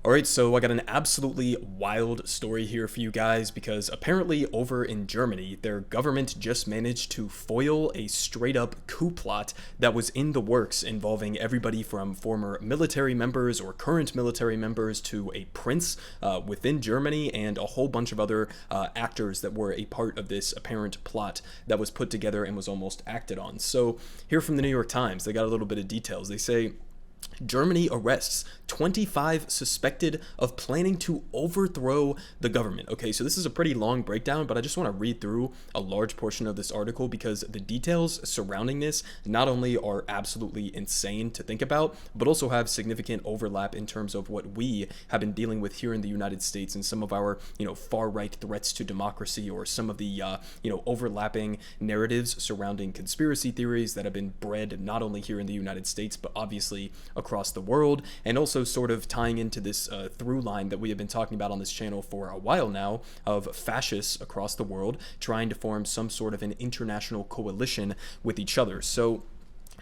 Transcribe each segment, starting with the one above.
Alright, so I got an absolutely wild story here for you guys because apparently over in Germany, their government just managed to foil a straight up coup plot that was in the works involving everybody from former military members or current military members to a prince within Germany and a whole bunch of other actors that were a part of this apparent plot that was put together and was almost acted on. So here from the New York Times, they got a little bit of details. They say, Germany arrests 25 suspected of planning to overthrow the government. Okay, so this is a pretty long breakdown, but I just want to read through a large portion of this article because the details surrounding this not only are absolutely insane to think about, but also have significant overlap in terms of what we have been dealing with here in the United States and some of our, far-right threats to democracy or some of the, overlapping narratives surrounding conspiracy theories that have been bred not only here in the United States, but obviously across the world, and also sort of tying into this through line that we have been talking about on this channel for a while now of fascists across the world trying to form some sort of an international coalition with each other. So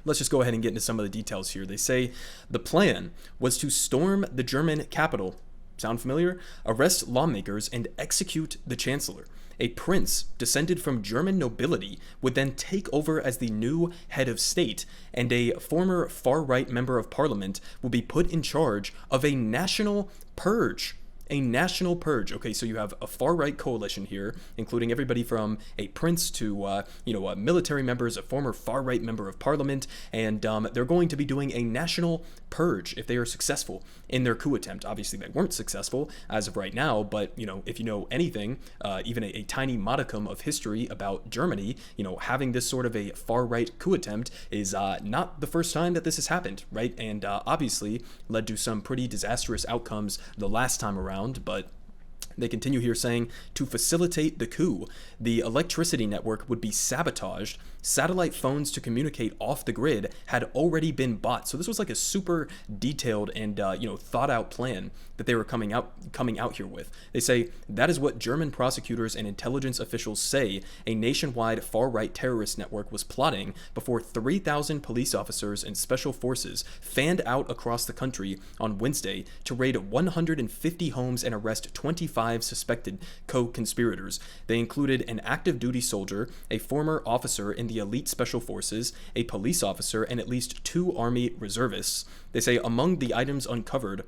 let's just go ahead and get into some of the details here. They say the plan was to storm the German capital. Sound familiar? Arrest lawmakers and execute the chancellor. A prince descended from German nobility would then take over as the new head of state, and a former far-right member of parliament will be put in charge of a national purge. A national purge. Okay, so you have a far-right coalition here, including everybody from a prince to, military members, a former far-right member of parliament, and they're going to be doing a national purge if they are successful in their coup attempt. Obviously, they weren't successful as of right now, but, if you know anything, even a tiny modicum of history about Germany, having this sort of a far-right coup attempt is not the first time that this has happened, right? And obviously led to some pretty disastrous outcomes the last time around. But they continue here saying, to facilitate the coup, the electricity network would be sabotaged. Satellite phones to communicate off the grid had already been bought. So this was like a super detailed and thought out plan that they were coming out here with. They say that is what German prosecutors and intelligence officials say a nationwide far-right terrorist network was plotting before 3,000 police officers and special forces fanned out across the country on Wednesday to raid 150 homes and arrest 25 suspected co-conspirators. They included an active duty soldier, a former officer in the elite special forces, a police officer, and at least 2 army reservists. They say among the items uncovered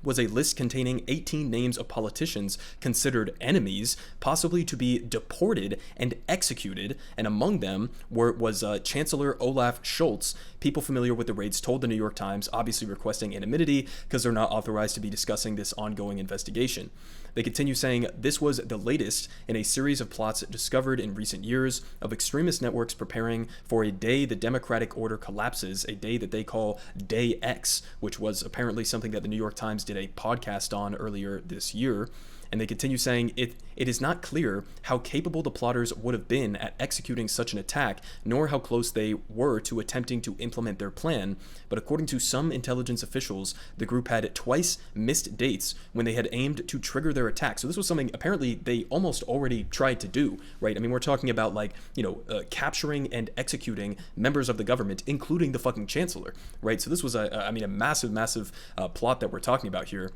was a list containing 18 names of politicians considered enemies, possibly to be deported and executed, and among them was Chancellor Olaf Scholz. People familiar with the raids told the New York Times, obviously requesting anonymity because they're not authorized to be discussing this ongoing investigation. They continue saying this was the latest in a series of plots discovered in recent years of extremist networks preparing for a day the democratic order collapses, a day that they call Day X, which was apparently something that the New York Times did a podcast on earlier this year. And they continue saying it is not clear how capable the plotters would have been at executing such an attack, nor how close they were to attempting to implement their plan. But according to some intelligence officials, the group had twice missed dates when they had aimed to trigger their attack. So this was something apparently they almost already tried to do, right? I mean, we're talking about capturing and executing members of the government, including the fucking chancellor, right? So this was a massive plot that we're talking about here.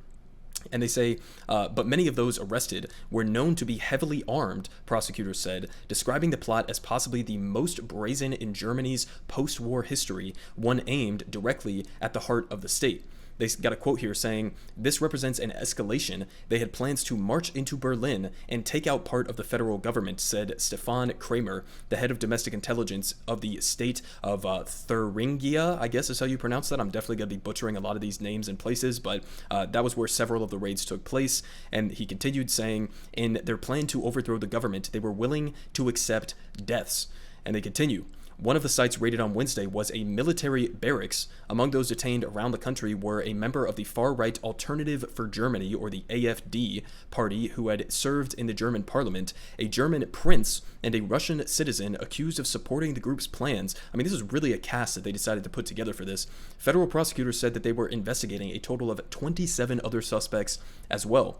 And they say, but many of those arrested were known to be heavily armed, prosecutors said, describing the plot as possibly the most brazen in Germany's post-war history, one aimed directly at the heart of the state. They got a quote here saying, this represents an escalation. They had plans to march into Berlin and take out part of the federal government, said Stefan Kramer, the head of domestic intelligence of the state of Thuringia, I guess is how you pronounce that. I'm definitely going to be butchering a lot of these names and places, but that was where several of the raids took place. And he continued saying, in their plan to overthrow the government, they were willing to accept deaths. And they continue. One of the sites raided on Wednesday was a military barracks. Among those detained around the country were a member of the far-right Alternative for Germany, or the AfD party, who had served in the German parliament, a German prince, and a Russian citizen accused of supporting the group's plans. I mean, this is really a cast that they decided to put together for this. Federal prosecutors said that they were investigating a total of 27 other suspects as well.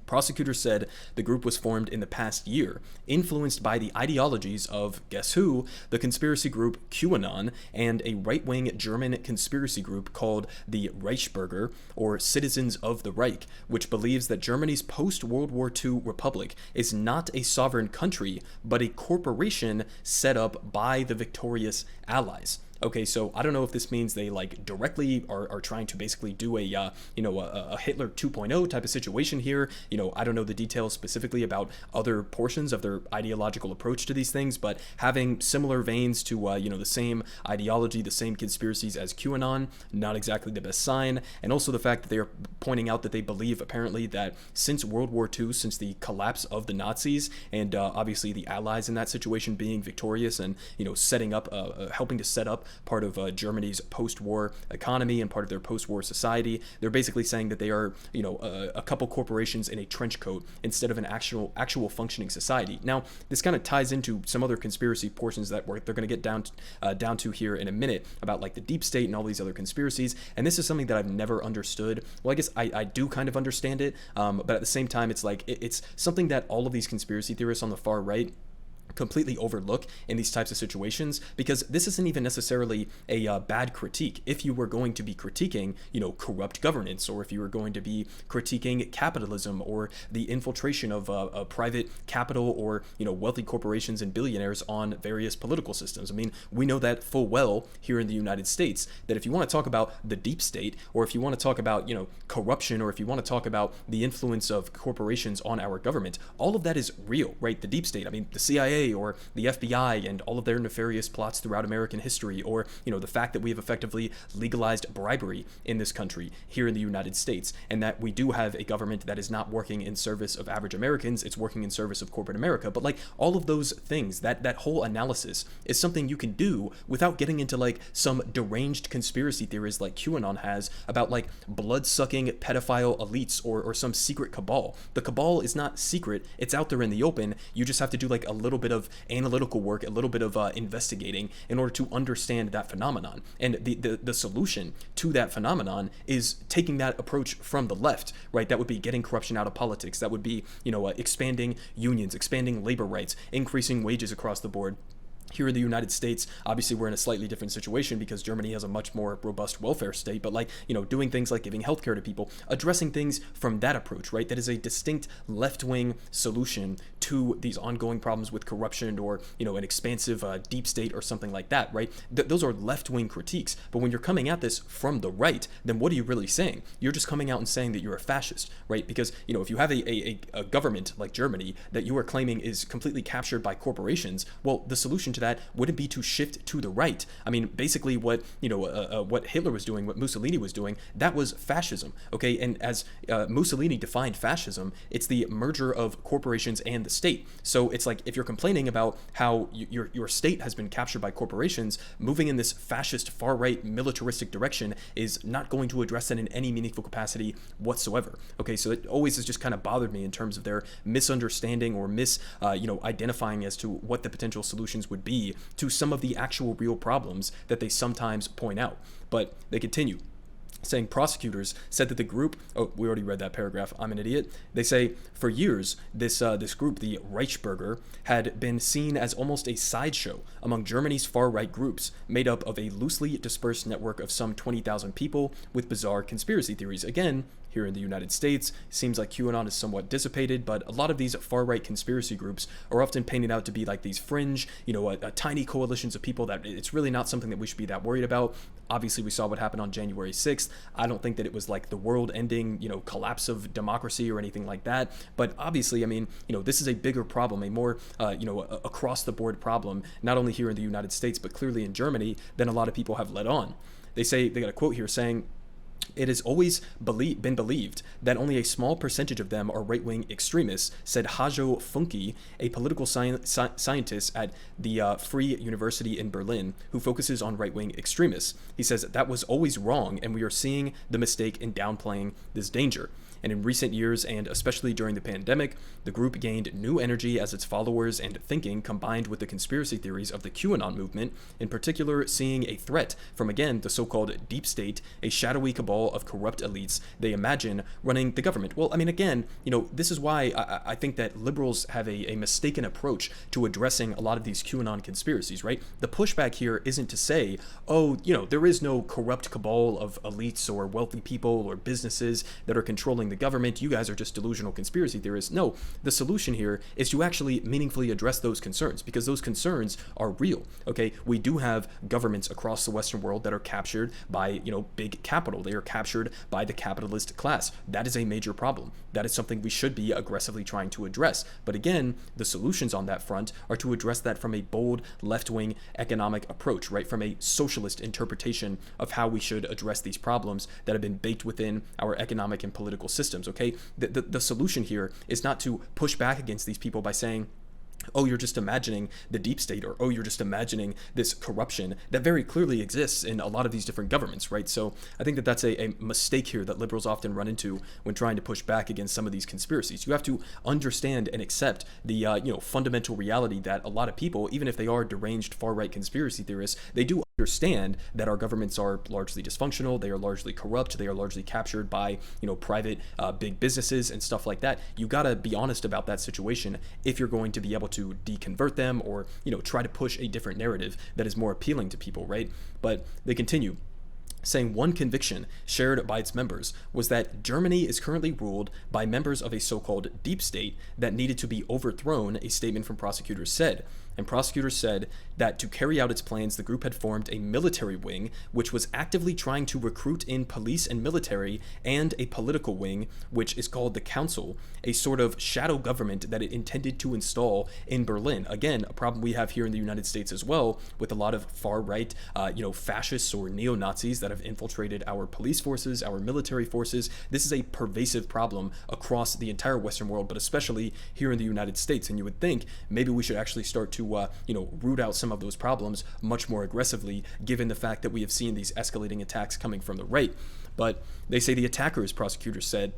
Prosecutors said the group was formed in the past year, influenced by the ideologies of, guess who, the conspiracy group QAnon and a right-wing German conspiracy group called the Reichsbürger, or Citizens of the Reich, which believes that Germany's post-World War II republic is not a sovereign country, but a corporation set up by the victorious Allies. Okay, so I don't know if this means they like directly are trying to basically do a Hitler 2.0 type of situation here. I don't know the details specifically about other portions of their ideological approach to these things, but having similar veins to the same ideology, the same conspiracies as QAnon, not exactly the best sign. And also the fact that they are pointing out that they believe apparently that since World War II, since the collapse of the Nazis, and obviously the Allies in that situation being victorious and setting up, helping to set up part of Germany's post-war economy and part of their post-war society. They're basically saying that they are, a couple corporations in a trench coat instead of an actual functioning society. Now, this kind of ties into some other conspiracy portions that they're going to get down to here in a minute about like the deep state and all these other conspiracies. And this is something that I've never understood. Well, I guess I do kind of understand it, but at the same time, it's like it's something that all of these conspiracy theorists on the far right completely overlook in these types of situations, because this isn't even necessarily a bad critique. If you were going to be critiquing, corrupt governance, or if you were going to be critiquing capitalism or the infiltration of private capital or wealthy corporations and billionaires on various political systems. I mean, we know that full well here in the United States that if you want to talk about the deep state, or if you want to talk about corruption, or if you want to talk about the influence of corporations on our government, all of that is real, right? The deep state. I mean, the CIA or the FBI and all of their nefarious plots throughout American history, or the fact that we have effectively legalized bribery in this country here in the United States, and that we do have a government that is not working in service of average Americans, it's working in service of corporate America. But like all of those things, that whole analysis is something you can do without getting into like some deranged conspiracy theories like QAnon has about like blood-sucking pedophile elites or some secret cabal. The cabal is not secret, it's out there in the open. You just have to do like a little bit of analytical work, a little bit of investigating in order to understand that phenomenon. And the solution to that phenomenon is taking that approach from the left, right? That would be getting corruption out of politics. That would be, expanding unions, expanding labor rights, increasing wages across the board. Here in the United States, obviously we're in a slightly different situation because Germany has a much more robust welfare state, but like, doing things like giving healthcare to people, addressing things from that approach, right? That is a distinct left-wing solution to these ongoing problems with corruption or, an expansive deep state or something like that, right? Those are left-wing critiques. But when you're coming at this from the right, then what are you really saying? You're just coming out and saying that you're a fascist, right? Because, if you have a government like Germany that you are claiming is completely captured by corporations, well, the solution to that wouldn't be to shift to the right. I mean, basically what Hitler was doing, what Mussolini was doing, that was fascism. Okay, and as Mussolini defined fascism, it's the merger of corporations and the state. So it's like if you're complaining about how your state has been captured by corporations, moving in this fascist far right militaristic direction is not going to address that in any meaningful capacity whatsoever. Okay, so it always has just kind of bothered me in terms of their misunderstanding or identifying as to what the potential solutions would be to some of the actual real problems that they sometimes point out. But they continue, saying prosecutors said that the group, we already read that paragraph, I'm an idiot. They say for years, this group, the Reichsbürger, had been seen as almost a sideshow among Germany's far-right groups, made up of a loosely dispersed network of some 20,000 people with bizarre conspiracy theories. Again, here in the United States, seems like QAnon is somewhat dissipated, but a lot of these far-right conspiracy groups are often painted out to be like these fringe, tiny coalitions of people that it's really not something that we should be that worried about. Obviously, we saw what happened on January 6th. I don't think that it was like the world-ending, collapse of democracy or anything like that. But obviously, I mean, this is a bigger problem, a more, across-the-board problem, not only here in the United States, but clearly in Germany, than a lot of people have let on. They got a quote here saying, "It has always been believed that only a small percentage of them are right-wing extremists," said Hajo Funke, a political scientist at the Free University in Berlin, who focuses on right-wing extremists. He says that was always wrong, and we are seeing the mistake in downplaying this danger. And in recent years, and especially during the pandemic, the group gained new energy as its followers and thinking combined with the conspiracy theories of the QAnon movement, in particular seeing a threat from, again, the so-called deep state, a shadowy cabal cabal of corrupt elites they imagine running the government. Well, I mean, again, this is why I think that liberals have a mistaken approach to addressing a lot of these QAnon conspiracies, right? The pushback here isn't to say, oh, there is no corrupt cabal of elites or wealthy people or businesses that are controlling the government. You guys are just delusional conspiracy theorists. No, the solution here is to actually meaningfully address those concerns, because those concerns are real, okay? We do have governments across the Western world that are captured by, big capital. They are captured by the capitalist class. That is a major problem. That is something we should be aggressively trying to address. But again, the solutions on that front are to address that from a bold left-wing economic approach, right? From a socialist interpretation of how we should address these problems that have been baked within our economic and political systems, okay? The solution here is not to push back against these people by saying, oh, you're just imagining the deep state, or oh, you're just imagining this corruption that very clearly exists in a lot of these different governments, right? So I think that that's a mistake here that liberals often run into when trying to push back against some of these conspiracies. You have to understand and accept the fundamental reality that a lot of people, even if they are deranged far-right conspiracy theorists, they do understand that our governments are largely dysfunctional, they are largely corrupt, they are largely captured by private big businesses and stuff like that. You gotta be honest about that situation if you're going to be able to deconvert them, or try to push a different narrative that is more appealing to people, right? But they continue saying one conviction shared by its members was that Germany is currently ruled by members of a so-called deep state that needed to be overthrown, a statement from prosecutors said. And prosecutors said that to carry out its plans, the group had formed a military wing, which was actively trying to recruit in police and military, and a political wing, which is called the Council, a sort of shadow government that it intended to install in Berlin. Again, a problem we have here in the United States as well, with a lot of far-right, fascists or neo-Nazis that have infiltrated our police forces, our military forces. This is a pervasive problem across the entire Western world, but especially here in the United States. And you would think maybe we should actually start to root out some of those problems much more aggressively, given the fact that we have seen these escalating attacks coming from the right. But they say the attackers, prosecutors said,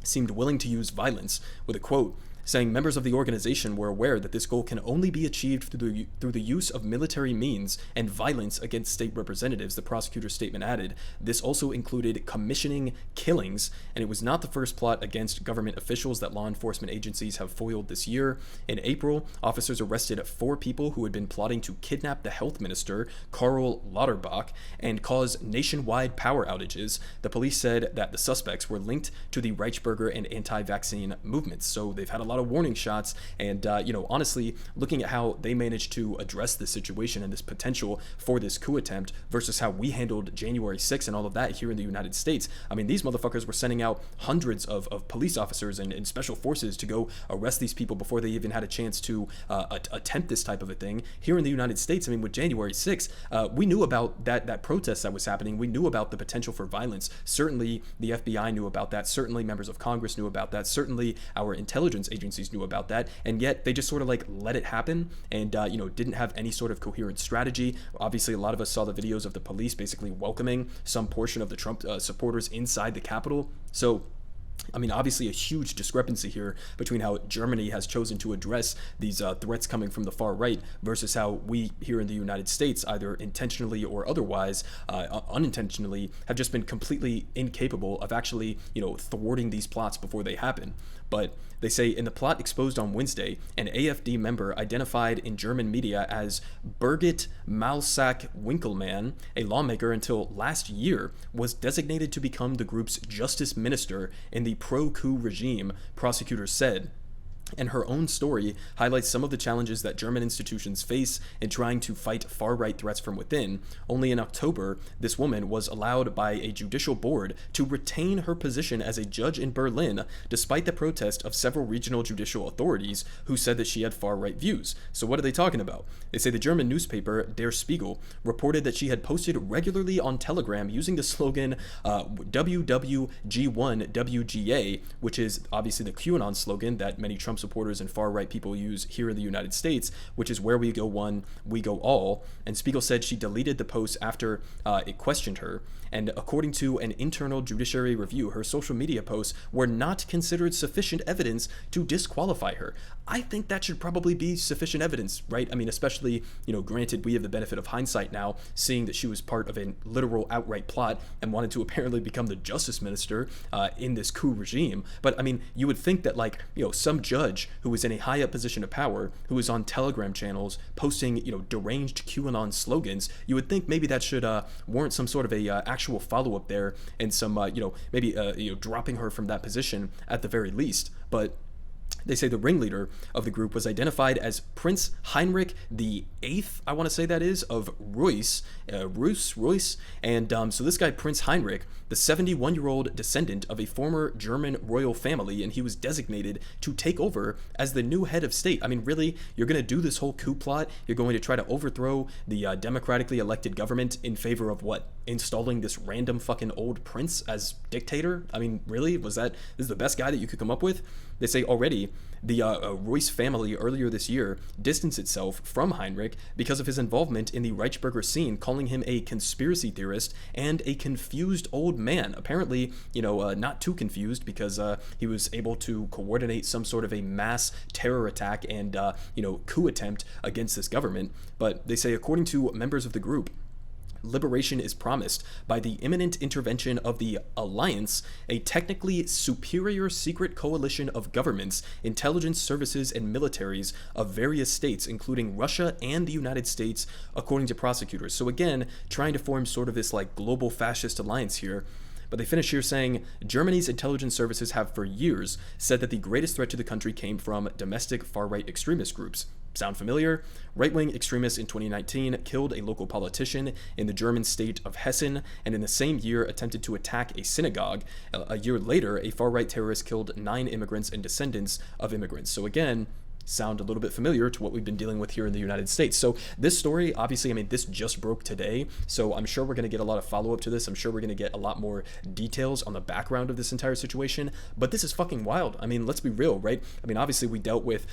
seemed willing to use violence, with a quote saying members of the organization were aware that this goal can only be achieved through the use of military means and violence against state representatives. The prosecutor's statement added, this also included commissioning killings, and it was not the first plot against government officials that law enforcement agencies have foiled this year. In April, officers arrested 4 people who had been plotting to kidnap the health minister, Karl Lauterbach, and cause nationwide power outages. The police said that the suspects were linked to the Reichsbürger and anti-vaccine movements, so they've had a lot of warning shots. And honestly, looking at how they managed to address this situation and this potential for this coup attempt versus how we handled January 6th and all of that here in the United States, I mean, these motherfuckers were sending out hundreds of police officers and special forces to go arrest these people before they even had a chance to attempt this type of a thing. Here in the United States, I mean, with January 6th, we knew about that protest that was happening. We knew about the potential for violence. Certainly the FBI knew about that. Certainly members of Congress knew about that. Certainly our intelligence agencies knew about that, and yet they just sort of let it happen and didn't have any sort of coherent strategy. Obviously, a lot of us saw the videos of the police basically welcoming some portion of the Trump supporters inside the Capitol. So I mean, obviously a huge discrepancy here between how Germany has chosen to address these threats coming from the far right versus how we here in the United States, either intentionally or otherwise, unintentionally, have just been completely incapable of actually, thwarting these plots before they happen. But they say in the plot exposed on Wednesday, an AfD member identified in German media as Birgit Malsack-Winkelmann, a lawmaker until last year, was designated to become the group's justice minister in the pro-coup regime, prosecutors said. And her own story highlights some of the challenges that German institutions face in trying to fight far-right threats from within. Only in October, this woman was allowed by a judicial board to retain her position as a judge in Berlin, despite the protest of several regional judicial authorities who said that she had far-right views. So what are they talking about? They say the German newspaper Der Spiegel reported that she had posted regularly on Telegram using the slogan WWG1WGA, which is obviously the QAnon slogan that many Trump Trump supporters and far-right people use here in the United States, which is where we go one, we go all. And Spiegel said she deleted the post after it questioned her. And according to an internal judiciary review, her social media posts were not considered sufficient evidence to disqualify her. I think that should probably be sufficient evidence, right? I mean, especially, granted, we have the benefit of hindsight now, seeing that she was part of a literal outright plot and wanted to apparently become the justice minister in this coup regime. But I mean, you would think that some judge who was in a high up position of power, who was on Telegram channels posting, deranged QAnon slogans, you would think maybe that should warrant some sort of a actual follow-up there and some, maybe dropping her from that position at the very least. But they say the ringleader of the group was identified as Prince Heinrich the Eighth, I want to say that is, of Reuss. And so this guy, Prince Heinrich, the 71-year-old descendant of a former German royal family, and he was designated to take over as the new head of state. I mean, really, you're going to do this whole coup plot? You're going to try to overthrow the democratically elected government in favor of what? Installing this random fucking old prince as dictator? I mean, really? This is the best guy that you could come up with? They say already the Reuss family earlier this year distanced itself from Heinrich because of his involvement in the Reichsbürger scene, calling him a conspiracy theorist and a confused old man. Apparently, not too confused, because he was able to coordinate some sort of a mass terror attack and, coup attempt against this government. But they say, according to members of the group, liberation is promised by the imminent intervention of the Alliance, a technically superior secret coalition of governments, intelligence services, and militaries of various states, including Russia and the United States, according to prosecutors. So again, trying to form sort of this global fascist alliance here. But they finish here saying, Germany's intelligence services have for years said that the greatest threat to the country came from domestic far-right extremist groups. Sound familiar? Right-wing extremists in 2019 killed a local politician in the German state of Hessen, and in the same year attempted to attack a synagogue. A year later, a far-right terrorist killed 9 immigrants and descendants of immigrants. So again, sound a little bit familiar to what we've been dealing with here in the United States. So this story, obviously, I mean, this just broke today, so I'm sure we're going to get a lot of follow-up to this. I'm sure we're going to get a lot more details on the background of this entire situation, but this is fucking wild. I mean, let's be real, right? I mean, obviously, we dealt with,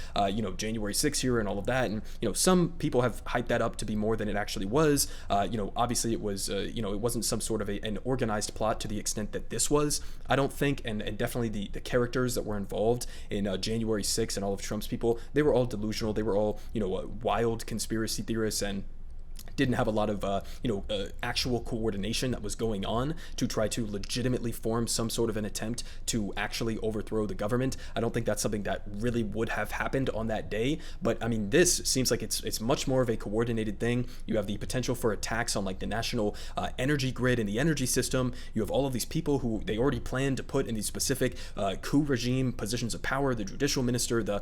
January 6th here and all of that, and, some people have hyped that up to be more than it actually was. Obviously, it was, it wasn't some sort of an organized plot to the extent that this was, I don't think, and definitely the characters that were involved in January 6th and all of Trump's people, they were all delusional. They were all, wild conspiracy theorists and didn't have a lot of, actual coordination that was going on to try to legitimately form some sort of an attempt to actually overthrow the government. I don't think that's something that really would have happened on that day. But I mean, this seems like it's much more of a coordinated thing. You have the potential for attacks on the national energy grid and the energy system. You have all of these people who they already planned to put in these specific coup regime positions of power, the judicial minister, the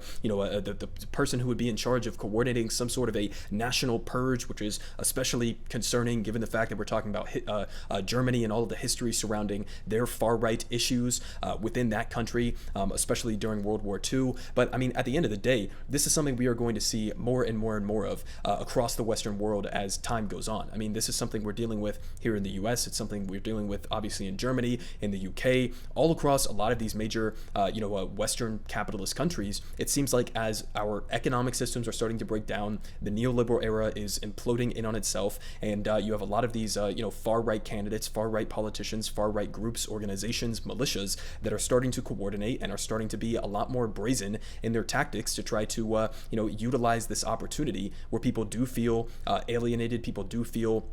person who would be in charge of coordinating some sort of a national purge, which is especially concerning given the fact that we're talking about Germany and all of the history surrounding their far-right issues within that country, especially during World War II. But I mean, at the end of the day, this is something we are going to see more and more and more of across the Western world as time goes on. I mean, this is something we're dealing with here in the US. It's something we're dealing with obviously in Germany, in the UK, all across a lot of these major, Western capitalist countries. It seems like as our economic systems are starting to break down, the neoliberal era is imploding in on itself, and you have a lot of these far-right candidates, far-right politicians, far-right groups, organizations, militias that are starting to coordinate and are starting to be a lot more brazen in their tactics to try to utilize this opportunity where people do feel alienated, people do feel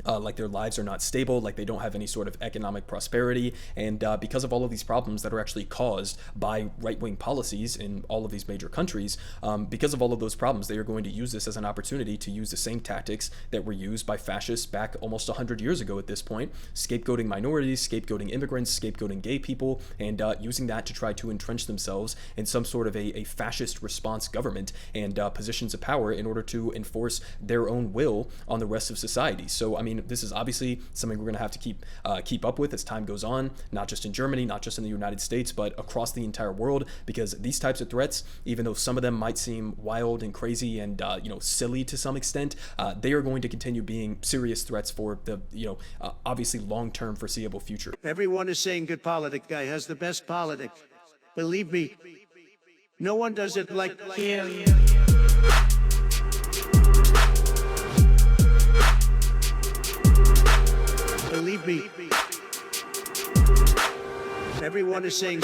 like their lives are not stable, like they don't have any sort of economic prosperity, and because of all of these problems that are actually caused by right-wing policies in all of these major countries, because of all of those problems, they are going to use this as an opportunity to use the same tactics that were used by fascists back almost 100 years ago at this point, scapegoating minorities, scapegoating immigrants, scapegoating gay people, and using that to try to entrench themselves in some sort of a fascist response government and positions of power in order to enforce their own will on the rest of society. So, I mean, this is obviously something we're going to have to keep up with as time goes on, not just in Germany, not just in the United States, but across the entire world, because these types of threats, even though some of them might seem wild and crazy and silly to some extent, they are going to continue being serious threats for the obviously long-term foreseeable future. Everyone is saying good politic guy has the best politic. Believe me, No one does it like him. Believe me. Everyone is saying